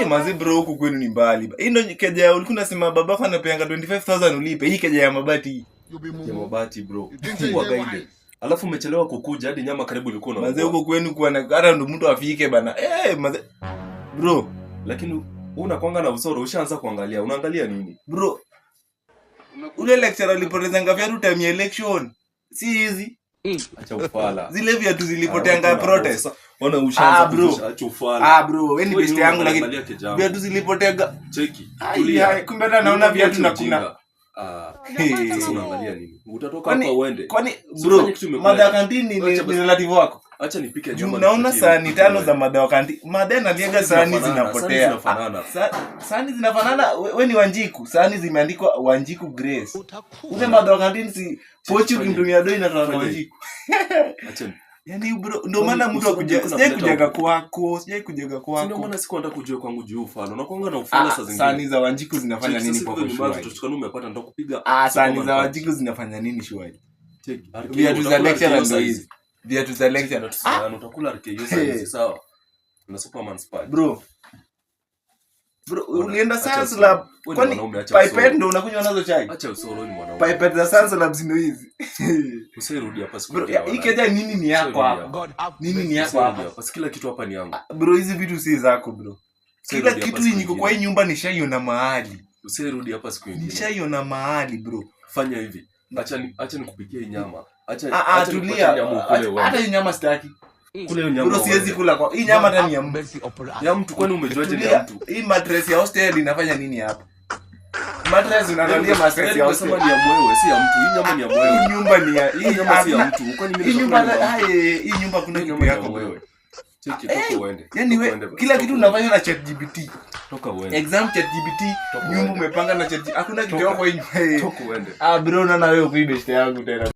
Mazi bro huku kwenu ni mbali. Hii ndio keja ulikuwa unasema babako anapeanga 25,000 ulipe. Hii keja ya mabati. Ya mabati bro. Kwa gaide. Alafu umechelewa kukuja hadi nyama karibu ilikuwa na. Mazi huko kwenu kwa na hata ndo mtu afike bana. Mazi bro, lakini unakwanga na usoro ushaanza kuangalia. Unaangalia nini? Bro. Ule lecturer alipotezanga viatu time ya election. Si hizi. Acha ufala. Zile viatu zilipoteanga protest. Ona ushaanza acha ufala. Bro, wewe ni best yangu lakini viatu zilipotega. Cheki. Tulia. Kumbe hata naona viatu na kuna. Sasa unaangalia nini? Utatoka hapa uende. Kwani bro, mada kantini ni relative wako. Acha nipike nyama. Unaona sahani 5 za mada kantini. Mada analianga sahani zinapotea. Sahani zinafanana. Wewe ni Wanjiku. Sahani zimeandikwa Wanjiku Grace. Ule mada kantini si pochi kimtumia doi na toka Wanjiku. Acha. Yaani bro, ndio maana mtu akuja. Sijai kujaga kwako. Ndio maana siko nataka kujua kwangu juu ufalo. Unakuanga na ufalo saa zingine. Sahani za Wanjiku zinafanya nini kwa kushua? Tuchukane umepata ndo kupiga. Sahani za Wanjiku zinafanya nini shwari? Cheki. Viatu za lecturer ndio hizi. Viatu za lecturer utakula RKO size sawa. Na Superman spy. Bro, ulienda Science Lab. Kwani pipette ndo unakunywa nazo chai? Acha usoro ni mwanaume. Pipette za Science Lab ndio hizi. Usirudi hapa siku. Bro, hii keja nini ni yako hapa? Nini ni yako hapa? Basi kila kitu hapa ni yangu. Bro, hizi vitu si zako bro. Kila kitu niko kwa hii nyumba nishaiona mahali. Usirudi hapa siku nyingine. Nishaiona mahali bro. Fanya hivi. Acha nikupikie nyama. Acha tulia. Hata hii nyama sitaki. Kule hiyo nyama. Bro, siwezi kula kwa hii nyama ndani ya mtu. Ya mtu kwani umejuaje ni ya mtu? Hii mattress ya hostel inafanya nini hapa? Mattress unaangalia mattress ya hostel ni ya mwewe, si ya mtu. Hii nyama ni ya mwewe. Hii nyumba ni ya hii nyama si ya mtu. Kwani mimi hii nyumba kuna nyumba yako mwewe. Cheki toka uende. Yaani wewe kila kitu unafanya na ChatGPT. Toka uende. Exam ChatGPT, nyumba umepanga na ChatGPT. Hakuna kitu yako hii. Toka uende. Bro, na wewe upi best yangu tena.